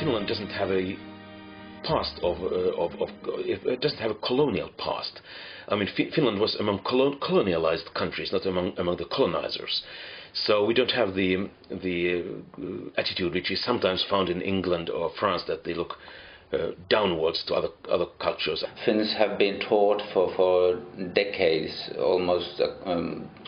Finland doesn't have a past it doesn't have a colonial past. I mean, Finland was among colonialized countries, not among the colonizers. So we don't have the attitude which is sometimes found in England or France, that they look downwards to other cultures. Finns have been taught for decades, almost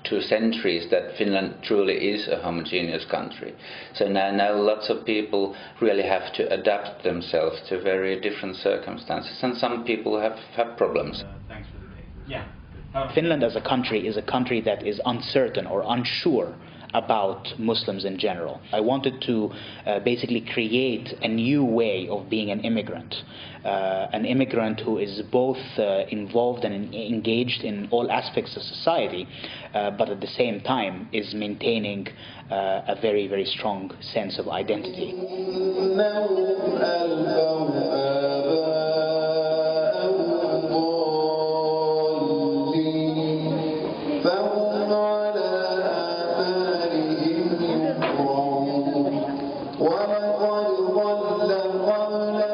2 centuries, that Finland truly is a homogeneous country. So now lots of people really have to adapt themselves to very different circumstances, and some people have problems. Thanks for the paper. Yeah. Finland as a country is a country that is uncertain or unsure about Muslims in general. I wanted to basically create a new way of being an immigrant who is both involved and engaged in all aspects of society, but at the same time is maintaining a very, very strong sense of identity.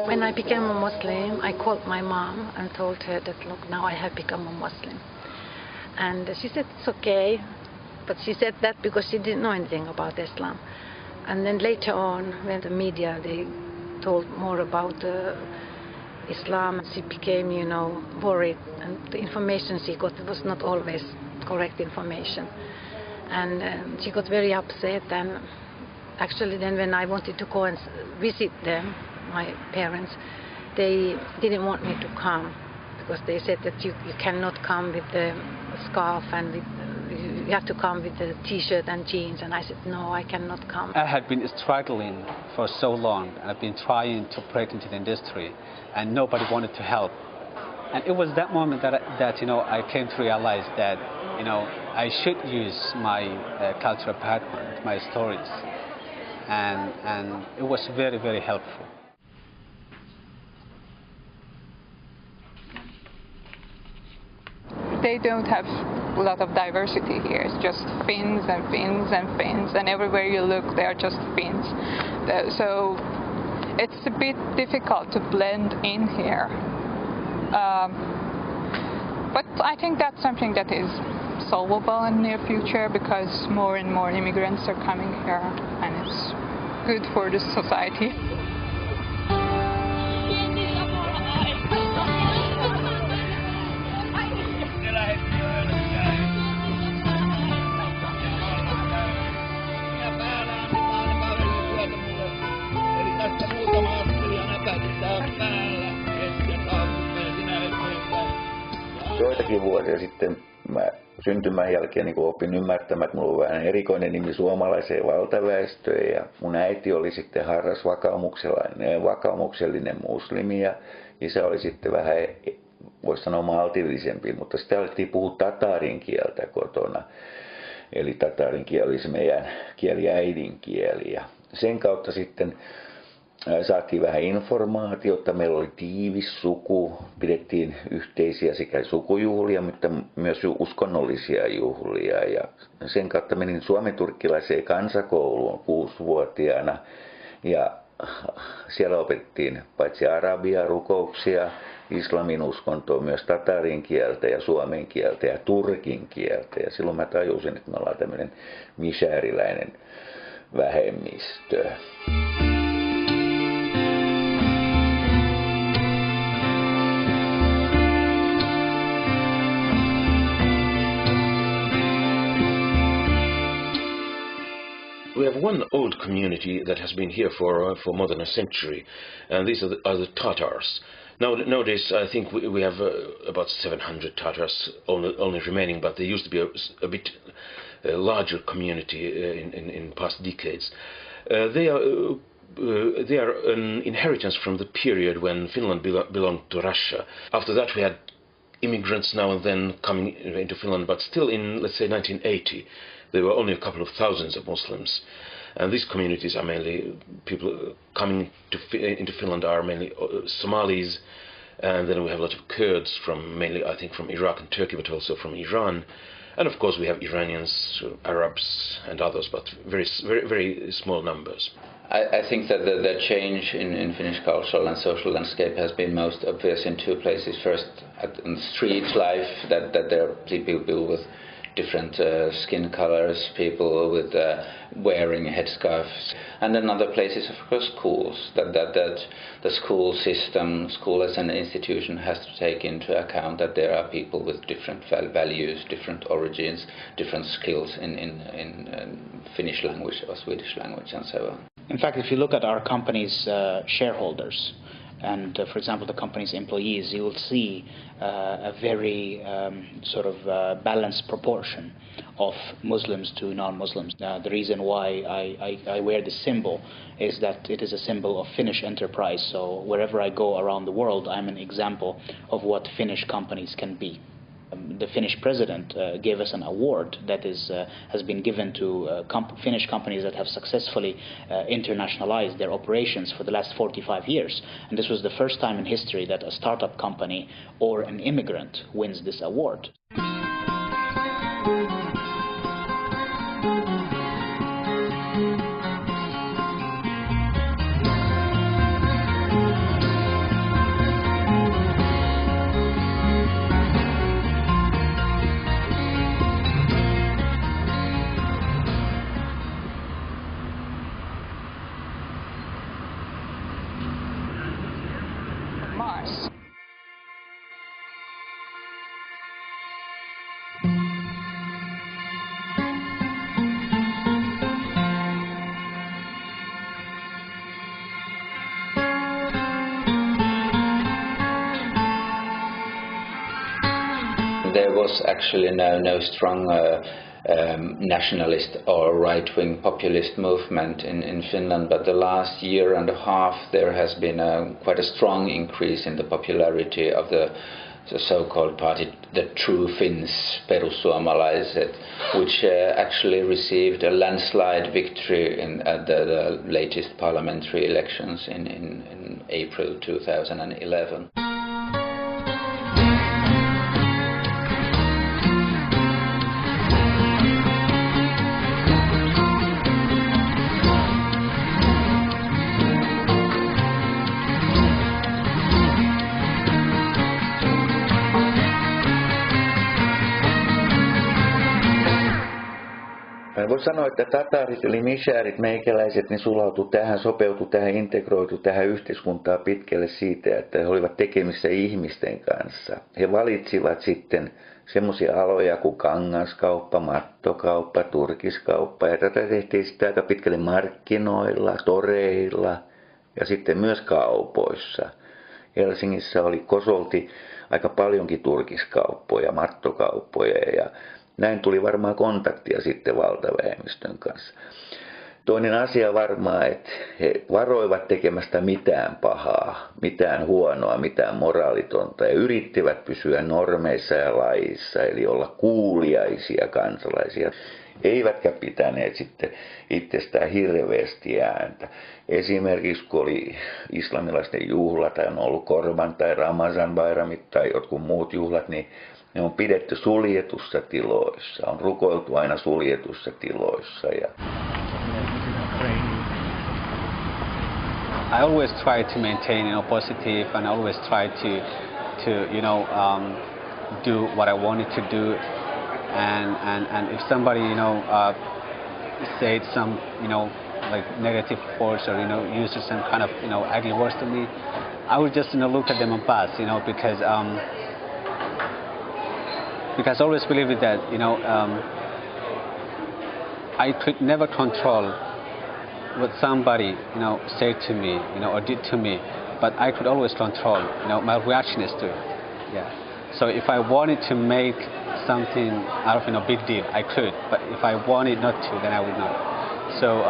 When I became a Muslim, I called my mom and told her that, look, now I have become a Muslim. And she said, it's okay. But she said that because she didn't know anything about Islam. And then later on, when the media, they told more about Islam, she became, worried. And the information she got was not always correct information. And she got very upset. And actually then when I wanted to go and visit them, my parents, they didn't want me to come, because they said that you cannot come with the scarf and you have to come with the t-shirt and jeans. And I said, no, I cannot come. I had been struggling for so long. I've been trying to break into the industry and nobody wanted to help. And it was that moment that I came to realize that I should use my cultural background, my stories, and it was very, very helpful. They don't have a lot of diversity here. It's just Finns and Finns and Finns, and everywhere you look there are just Finns. So it's a bit difficult to blend in here. But I think that's something that is solvable in the near future, because more and more immigrants are coming here, and it's good for the society. Joitakin vuosia sitten mä syntymän jälkeen niin opin ymmärtämään, että mulla on vähän erikoinen nimi suomalaiseen valtaväestöön, ja mun äiti oli sitten harras vakaumuksellinen muslimi ja isä oli sitten vähän, voisi sanoa, maltillisempi, mutta sitten alettiin puhua tatarin kieltä kotona. Eli tatarin kieli oli se meidän äidinkieli, ja sen kautta sitten saatiin vähän informaatiota, meillä oli tiivis suku, pidettiin yhteisiä sekä sukujuhlia, mutta myös uskonnollisia juhlia. Ja sen kautta menin suomenturkkilaiseen kansakouluun 6-vuotiaana, ja siellä opetettiin paitsi arabia, rukouksia, islamin uskontoa, myös tatarin kieltä ja suomen kieltä ja turkin kieltä. Ja silloin mä tajusin, että me ollaan tämmöinen mishääriläinen vähemmistö. We have one old community that has been here for more than a century, and these are the Tatars. Nowadays, I think we have about 700 Tatars only remaining, but there used to be a bit larger community in past decades. They are an inheritance from the period when Finland belonged to Russia. After that, we had immigrants now and then coming into Finland, but still in, let's say, 1980. There were only a couple of thousands of Muslims, and these communities are mainly people coming into Finland are mainly Somalis, and then we have a lot of Kurds from mainly, I think, from Iraq and Turkey, but also from Iran, And of course we have Iranians, Arabs and others, but very small numbers. I think that the change in Finnish cultural and social landscape has been most obvious in two places. First, in street life, that there are people with different skin colors, people with wearing headscarves, and then other places, of course, schools. That the school system, school as an institution, has to take into account that there are people with different values, different origins, different skills in Finnish language or Swedish language, and so on. In fact, if you look at our company's shareholders and, for example, the company's employees, you will see a very balanced proportion of Muslims to non-Muslims. The reason why I wear this symbol is that it is a symbol of Finnish enterprise. So wherever I go around the world, I'm an example of what Finnish companies can be. The Finnish president gave us an award that has been given to Finnish companies that have successfully internationalized their operations for the last 45 years. And this was the first time in history that a startup company or an immigrant wins this award. Mars. There was actually no strong nationalist or right-wing populist movement in Finland, but the last year and a half there has been quite a strong increase in the popularity of the so-called party, the True Finns, Perussuomalaiset, which actually received a landslide victory at the latest parliamentary elections in April 2011. Voisi sanoa, että tatarit eli mishärit, meikäläiset, ne sulautui tähän, sopeutui tähän, integroitu tähän yhteiskuntaan pitkälle siitä, että he olivat tekemissä ihmisten kanssa. He valitsivat sitten semmoisia aloja kuin kangaskauppa, mattokauppa, turkiskauppa, ja tätä tehtiin sitten aika pitkälle markkinoilla, toreilla ja sitten myös kaupoissa. Helsingissä oli kosolti aika paljonkin turkiskauppoja, mattokauppoja ja näin tuli varmaan kontaktia sitten valtavähemmistön kanssa. Toinen asia varmaan, että he varoivat tekemästä mitään pahaa, mitään huonoa, mitään moraalitonta ja yrittivät pysyä normeissa ja laissa, eli olla kuuliaisia kansalaisia. Eivätkä pitäneet sitten itsestään hirveästi ääntä. Esimerkiksi kun oli islamilaisten juhlat, tai on ollut Korban tai Ramazan Bairamit tai jotkut muut juhlat, niin ne on pidetty suljetussa tiloissa, on rukoiltu aina suljetussa tiloissa. I always try to maintain positive, and I always try to do what I wanted to do. And if somebody said some like negative words or uses some kind of ugly words to me, I would just look at them and pass, because I always believe that I could never control what somebody said to me or did to me, but I could always control my reactions to it. Yeah. So if I wanted to make something out of big deal, I could, but if I wanted not to, then I would not. So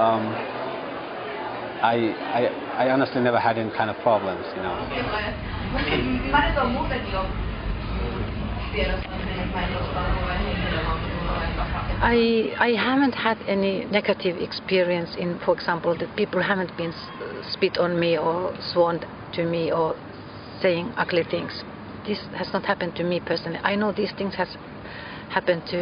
I honestly never had any kind of problems, I haven't had any negative experience in, for example, that people haven't been spit on me or sworn to me or saying ugly things. This has not happened to me personally. I know these things has happened to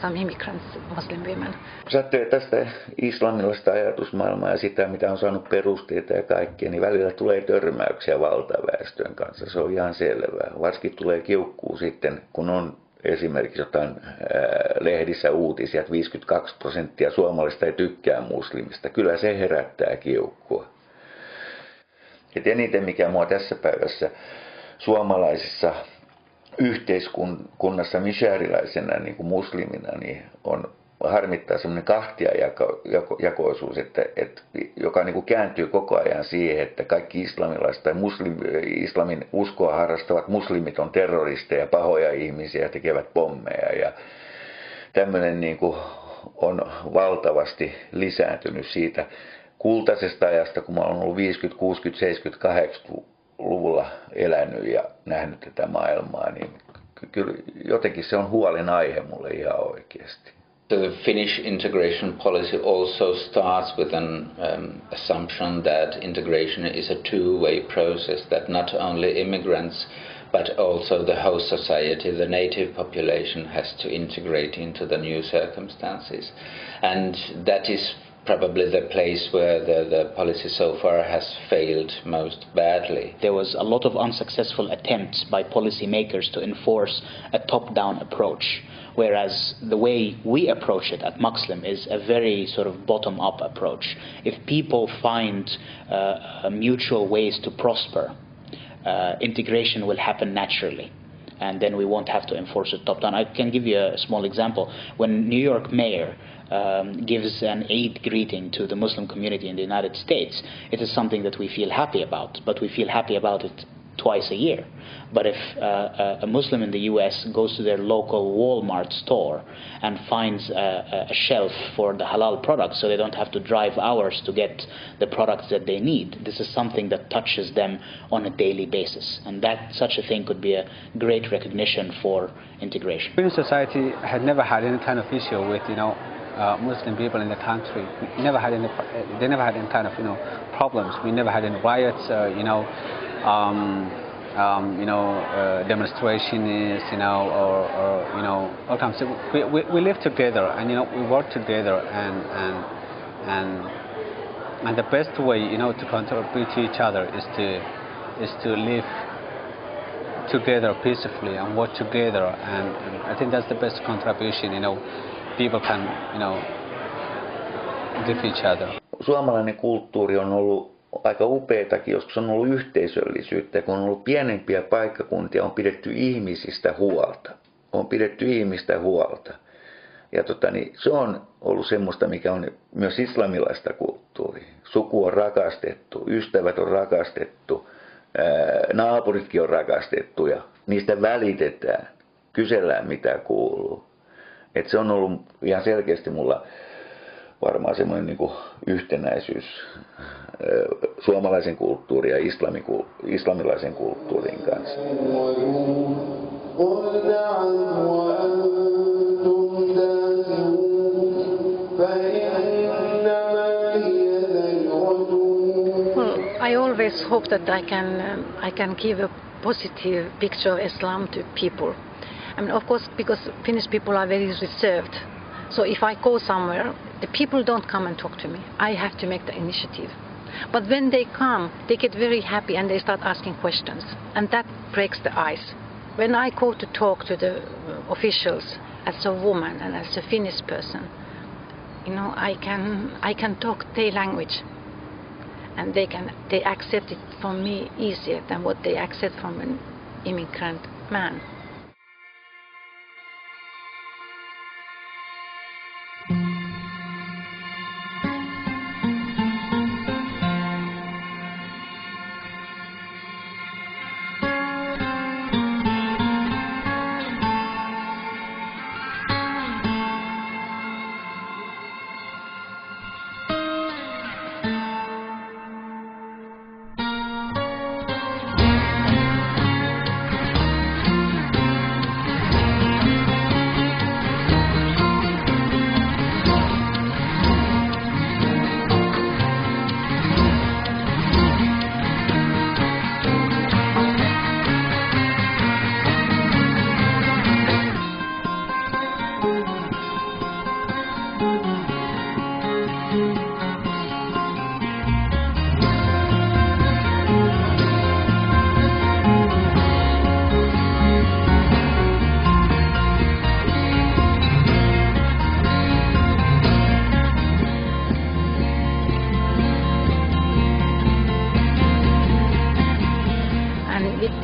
some immigrants, Muslim women. Jos ajattelee tästä islamilaista ajatusmaailmaa ja sitä, mitä on saanut perusteita ja kaikkea, niin välillä tulee törmäyksiä valtaväestön kanssa. Se on ihan selvää. Varsinkin tulee kiukkuu sitten, kun on esimerkiksi jotain lehdissä uutisia, että 52% suomalaisista ei tykkää muslimista. Kyllä se herättää kiukkua. Et eniten mikä mua tässä päivässä suomalaisessa yhteiskunnassa mishäriläisenä niin kuin muslimina niin on harmittaa semmoinen kahtiajakoisuus, joka niin kuin kääntyy koko ajan siihen, että kaikki islamilaiset tai islamin uskoa harrastavat muslimit on terroristeja, pahoja ihmisiä ja tekevät pommeja. Ja tämmöinen niin kuin on valtavasti lisääntynyt siitä kultaisesta ajasta, kun mä olen ollut 50, 60, 70, 80-luvulla elänyt ja nähnyt tätä maailmaa, niin kyllä jotenkin se on huolenaihe mulle ihan oikeasti. The Finnish integration policy also starts with an assumption that integration is a two-way process, that not only immigrants but also the host society, the native population, has to integrate into the new circumstances. And that is probably the place where the policy so far has failed most badly. There was a lot of unsuccessful attempts by policymakers to enforce a top-down approach, whereas the way we approach it at Muslim is a very sort of bottom-up approach. If people find mutual ways to prosper, integration will happen naturally, and then we won't have to enforce it top-down. I can give you a small example. When New York mayor gives an Eid greeting to the Muslim community in the United States, it is something that we feel happy about, but we feel happy about it twice a year. But if a Muslim in the US goes to their local Walmart store and finds a shelf for the halal products so they don't have to drive hours to get the products that they need, this is something that touches them on a daily basis. And that such a thing could be a great recognition for integration. Finnish society had never had any kind of issue with, Muslim people in the country. They never had any kind of, problems. We never had any riots, demonstrations, or all kinds. We live together, and we work together, and the best way, to contribute to each other is to live together peacefully and work together, and I think that's the best contribution, people can, give each other. Suomalainen kulttuuri on ollut aika upeatakin, joskus on ollut yhteisöllisyyttä, kun on ollut pienempiä paikkakuntia, on pidetty ihmisistä huolta. Ja se on ollut semmoista, mikä on myös islamilaista kulttuuria. Suku on rakastettu, ystävät on rakastettu, naapuritkin on rakastettu ja niistä välitetään, kysellään mitä kuuluu. Et se on ollut ihan selkeästi mulla varmaan semmoinen niin kuin yhtenäisyys suomalaisen kulttuurin ja islamilaisen kulttuurin kanssa. Well, I always hope that I can give a positive picture of Islam to people. I mean, of course, because Finnish people are very reserved. So if I go somewhere, the people don't come and talk to me. I have to make the initiative. But when they come, they get very happy and they start asking questions. And that breaks the ice. When I go to talk to the officials as a woman and as a Finnish person, I can talk their language. And they accept it from me easier than what they accept from an immigrant man.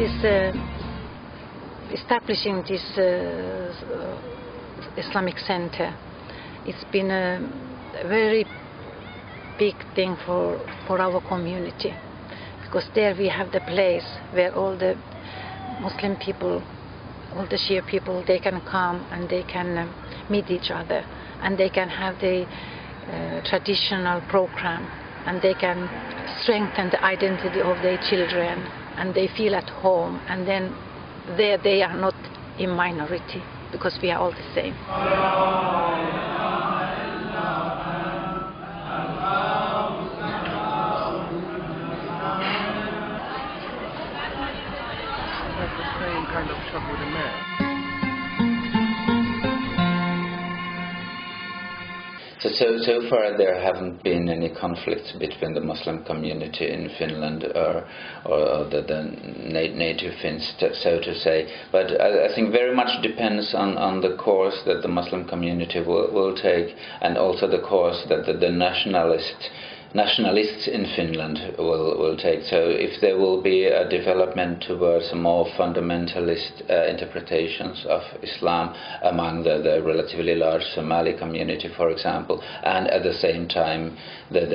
this establishing this Islamic center, it's been a very big thing for our community, because there we have the place where all the Muslim people, all the Shia people, they can come and they can meet each other, and they can have the traditional program, and they can strengthen the identity of their children, and they feel at home, and then there they are not in minority, because we are all the same. Kind of shot with a man. So far there haven't been any conflicts between the Muslim community in Finland or the native Finns, so to say. But I think very much depends on the course that the Muslim community will take, and also the course that the nationalists in Finland will take. So if there will be a development towards more fundamentalist interpretations of Islam among the relatively large Somali community, for example, and at the same time the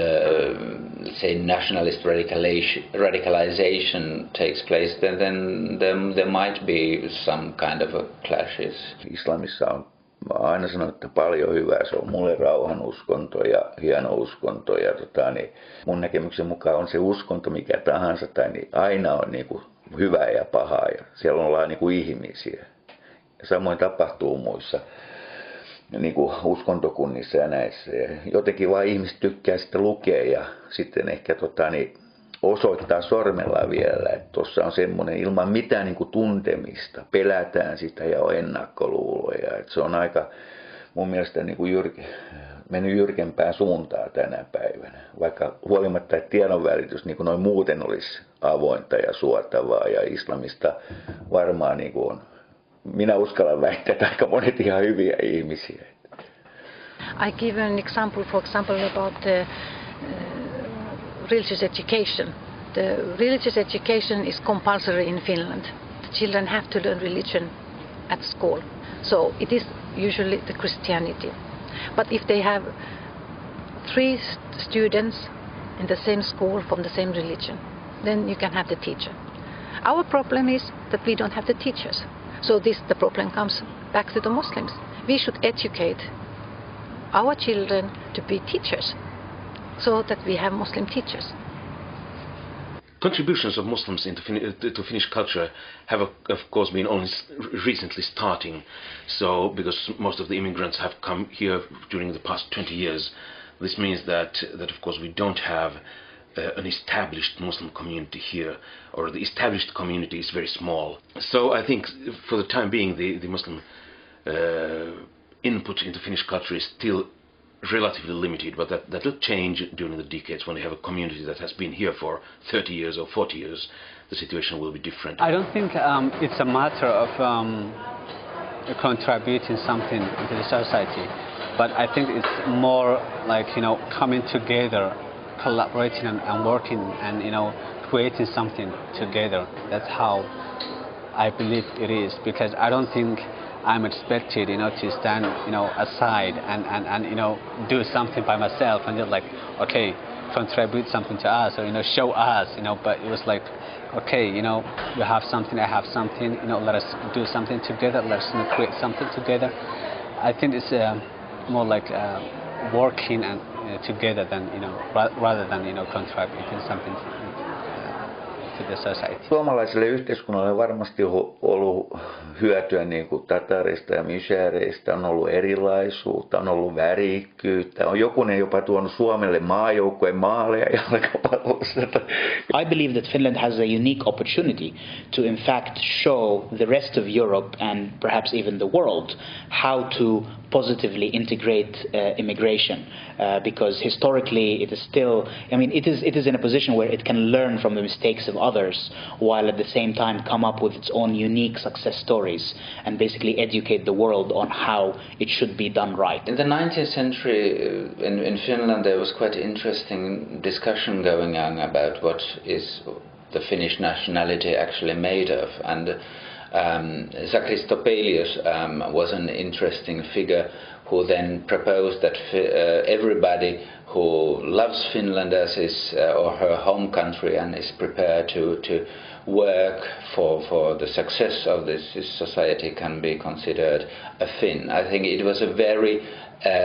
say nationalist radicalization takes place, then there might be some kind of a clashes. Islamissa on, mä oon aina sanonut, että paljon hyvää. Se on mulle rauhanuskonto ja hieno uskonto. Ja niin mun näkemyksen mukaan on se uskonto mikä tahansa, tai niin aina on niin kuin hyvää ja pahaa. Ja siellä ollaan niin kuin ihmisiä. Ja samoin tapahtuu muissa niin kuin uskontokunnissa ja näissä. Ja jotenkin vaan ihmiset tykkää sitä lukea ja sitten ehkä niin osoittaa sormella vielä, että tuossa on semmoinen ilman mitään niin kuin tuntemista, pelätään sitä ja on ennakkoluuloja. Että se on aika mun mielestä niin kuin mennyt jyrkempään suuntaan tänä päivänä, vaikka huolimatta, että tiedonvälitys niin kuin noin muuten olisi avointa ja suotavaa ja islamista varmaan niin kuin on, minä uskallan väittää, että aika monet ihan hyviä ihmisiä. I give an example, for example, about the religious education. The religious education is compulsory in Finland. The children have to learn religion at school. So it is usually the Christianity. But if they have 3 students in the same school from the same religion, then you can have the teacher. Our problem is that we don't have the teachers. So the problem comes back to the Muslims. We should educate our children to be teachers, so that we have Muslim teachers. Contributions of Muslims to Finnish culture have, of course, been only recently starting. So, because most of the immigrants have come here during the past 20 years, this means that of course, we don't have an established Muslim community here, or the established community is very small. So, I think for the time being, the Muslim input into Finnish culture is still relatively limited, but that will change during the decades. When we have a community that has been here for 30 years or 40 years, the situation will be different. I don't think it's a matter of contributing something to the society, but I think it's more like, coming together, collaborating and working and, creating something together. That's how I believe it is, because I don't think I'm expected, to stand, aside and do something by myself and just like, okay, contribute something to us or, show us, but it was like, okay, you have something, I have something, let us do something together, let us create something together. I think it's more like working and together than, rather than, contributing something to the society. Suomalaiselle yhteiskunnalle on varmasti ollut hyötyä niin kuin tatareista ja myshääreistä, on ollut erilaisuutta, on ollut värikkyyttä, on jokunen jopa tuonut Suomelle maajoukkueen maaleja jalkapallossa. I believe that Finland has a unique opportunity to in fact show the rest of Europe and perhaps even the world how to positively integrate immigration, because historically it is still, it is in a position where it can learn from the mistakes of others, while at the same time come up with its own unique success stories and basically educate the world on how it should be done right. In the 19th century in Finland there was quite interesting discussion going on about what is the Finnish nationality actually made of. And Sakristopelius was an interesting figure who then proposed that everybody who loves Finland as his or her home country and is prepared to work for the success of this society can be considered a Finn. I think it was a very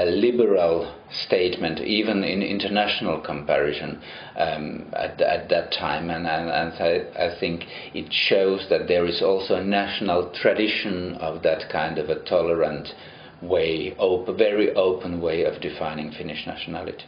liberal statement, even in international comparison at that time, and I think it shows that there is also a national tradition of that kind of a tolerant way, very open way of defining Finnish nationality.